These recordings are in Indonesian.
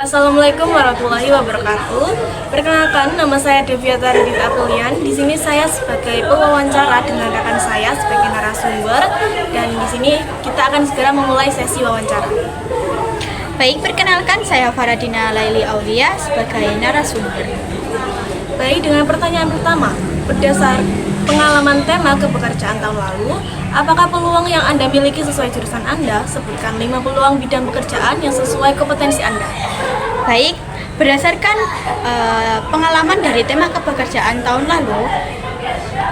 Assalamualaikum warahmatullahi wabarakatuh. Perkenalkan, nama saya Deviata Radita Apelian. Di sini saya sebagai pewawancara dengan rekan saya sebagai narasumber, dan di sini kita akan segera memulai sesi wawancara. Baik, perkenalkan saya Faradina Laili Aulia sebagai narasumber. Baik, dengan pertanyaan pertama, berdasar pengalaman tema kepekerjaan tahun lalu, apakah peluang yang Anda miliki sesuai jurusan Anda? Sebutkan 5 peluang bidang pekerjaan yang sesuai kompetensi Anda. Baik, berdasarkan pengalaman dari tema kepekerjaan tahun lalu,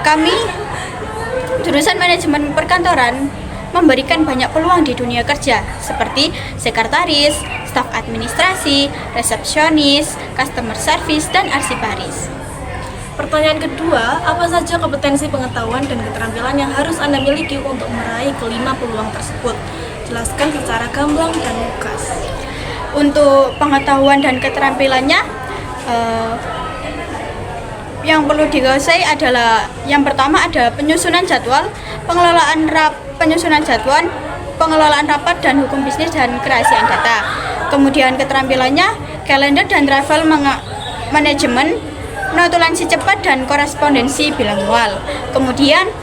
kami jurusan manajemen perkantoran memberikan banyak peluang di dunia kerja seperti sekretaris, staf administrasi, resepsionis, customer service, dan arsiparis. Pertanyaan kedua, apa saja kompetensi pengetahuan dan keterampilan yang harus Anda miliki untuk meraih kelima peluang tersebut? Jelaskan secara gamblang dan lugas. Untuk pengetahuan dan keterampilannya, yang perlu dikuasai adalah yang pertama ada penyusunan jadwal, penyusunan jadwal, pengelolaan rapat dan hukum bisnis dan kerahasiaan data. Kemudian keterampilannya kalender dan travel manajemen, notulensi cepat dan korespondensi bilingual. Kemudian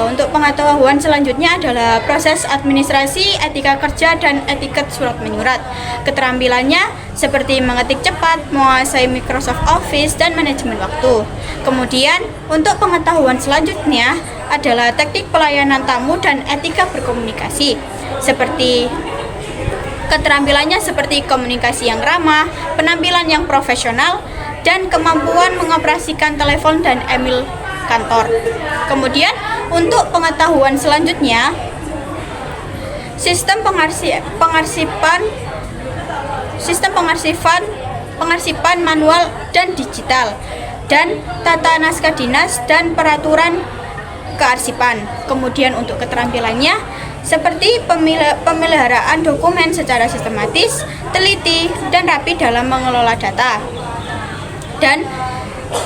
untuk pengetahuan selanjutnya adalah proses administrasi, etika kerja, dan etiket surat menyurat. Keterampilannya seperti mengetik cepat, menguasai Microsoft Office, dan manajemen waktu. Kemudian untuk pengetahuan selanjutnya adalah teknik pelayanan tamu dan etika berkomunikasi. Keterampilannya seperti komunikasi yang ramah, penampilan yang profesional, dan kemampuan mengoperasikan telepon dan email kantor. Kemudian untuk pengetahuan selanjutnya, sistem pengarsipan manual dan digital, dan tata naskah dinas dan peraturan kearsipan. Kemudian untuk keterampilannya seperti pemeliharaan dokumen secara sistematis, teliti, dan rapi dalam mengelola data, dan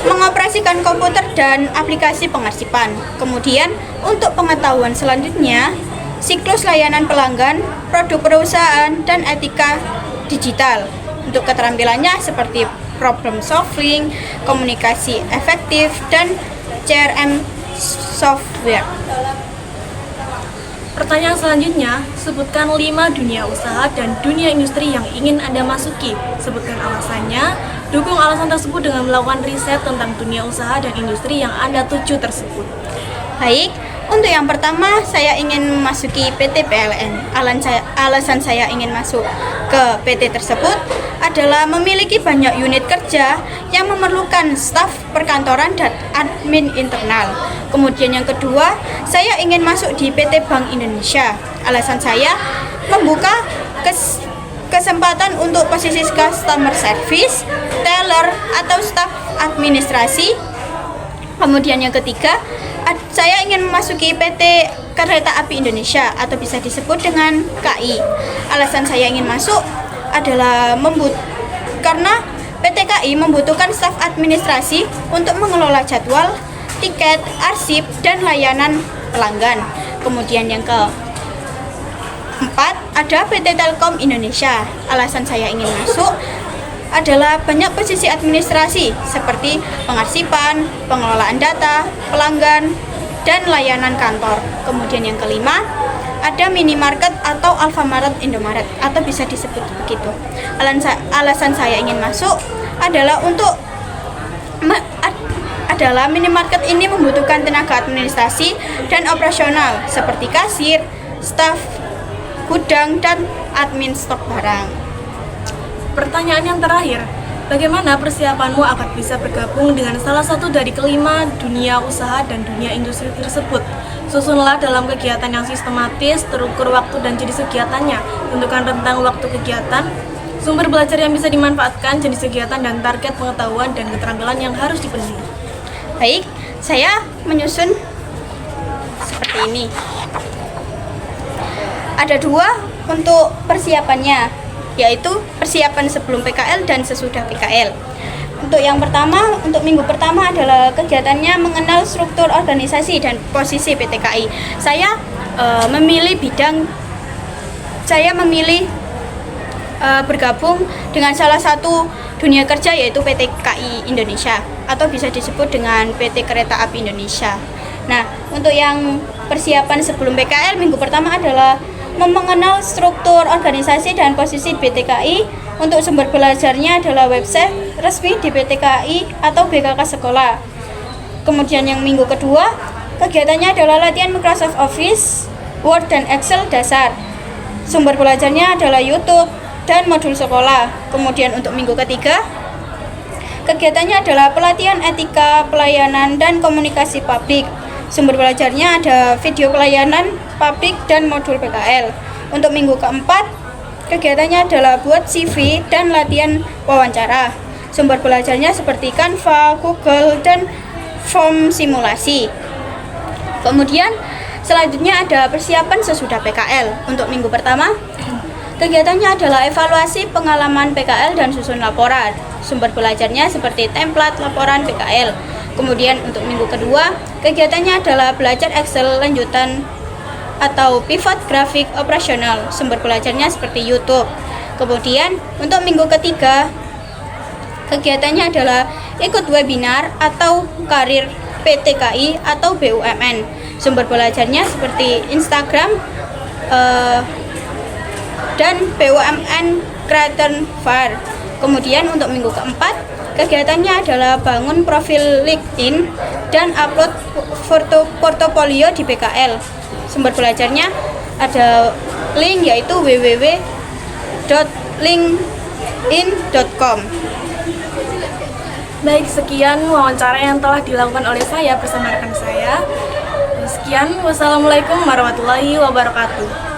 mengoperasikan komputer dan aplikasi pengarsipan. Kemudian untuk pengetahuan selanjutnya, siklus layanan pelanggan, produk perusahaan, dan etika digital. Untuk keterampilannya seperti problem solving, komunikasi efektif, dan CRM software. Pertanyaan selanjutnya, sebutkan 5 dunia usaha dan dunia industri yang ingin Anda masuki. Sebutkan alasannya, dukung alasan tersebut dengan melakukan riset tentang dunia usaha dan industri yang Anda tuju tersebut. Baik, untuk yang pertama saya ingin memasuki PT PLN. Alasan saya ingin masuk ke PT tersebut adalah memiliki banyak unit kerja yang memerlukan staf perkantoran dan admin internal. Kemudian yang kedua, saya ingin masuk di PT Bank Indonesia. Alasan saya membuka kesempatan untuk posisi customer service, teller, atau staf administrasi. Kemudian yang ketiga, saya ingin memasuki PT Kereta Api Indonesia atau bisa disebut dengan KAI. Alasan saya ingin masuk adalah karena PT KAI membutuhkan staf administrasi untuk mengelola jadwal, tiket, arsip, dan layanan pelanggan. Kemudian yang keempat, ada PT Telkom Indonesia. Alasan saya ingin masuk adalah banyak posisi administrasi seperti pengarsipan, pengelolaan data, pelanggan, dan layanan kantor. Kemudian yang kelima, ada minimarket atau Alfamart Indomaret atau bisa disebut begitu. Alasan saya ingin masuk adalah minimarket ini membutuhkan tenaga administrasi dan operasional seperti kasir, staf gudang, dan admin stok barang. Pertanyaan yang terakhir, bagaimana persiapanmu agar bisa bergabung dengan salah satu dari kelima dunia usaha dan dunia industri tersebut? Susunlah dalam kegiatan yang sistematis, terukur waktu dan jenis kegiatannya, tentukan rentang waktu kegiatan, sumber belajar yang bisa dimanfaatkan, jenis kegiatan, dan target pengetahuan dan keterampilan yang harus dipenuhi. Baik, saya menyusun seperti ini. Ada 2 untuk persiapannya, yaitu persiapan sebelum PKL dan sesudah PKL. Untuk yang pertama, untuk minggu pertama adalah kegiatannya mengenal struktur organisasi dan posisi PT KAI. Saya memilih bergabung dengan salah satu dunia kerja yaitu PT KAI Indonesia atau bisa disebut dengan PT Kereta Api Indonesia. Nah, untuk yang persiapan sebelum PKL minggu pertama adalah mengenal struktur organisasi dan posisi PT KAI. Untuk sumber belajarnya adalah website resmi di PT KAI atau BKK Sekolah. Kemudian yang minggu kedua, kegiatannya adalah latihan Microsoft Office, Word dan Excel dasar. Sumber belajarnya adalah YouTube dan modul sekolah. Kemudian untuk minggu ketiga, kegiatannya adalah pelatihan etika, pelayanan, dan komunikasi publik. Sumber belajarnya ada video pelayanan publik dan modul PKL. Untuk minggu keempat, kegiatannya adalah buat CV dan latihan wawancara. Sumber belajarnya seperti Canva, Google, dan form simulasi. Kemudian selanjutnya ada persiapan sesudah PKL. Untuk minggu pertama, kegiatannya adalah evaluasi pengalaman PKL dan susun laporan. Sumber belajarnya seperti template laporan PKL. Kemudian untuk minggu kedua, kegiatannya adalah belajar Excel lanjutan atau pivot grafik operasional. Sumber belajarnya seperti YouTube. Kemudian untuk minggu ketiga, kegiatannya adalah ikut webinar atau karir PT KAI atau BUMN. Sumber belajarnya seperti Instagram dan BUMN Creator Fair. Kemudian untuk minggu keempat, kegiatannya adalah bangun profil LinkedIn dan upload portofolio di PKL. Sumber belajarnya ada link yaitu www.linkedin.com. Baik, sekian wawancara yang telah dilakukan oleh saya bersama rekan saya. Sekian, wassalamualaikum warahmatullahi wabarakatuh.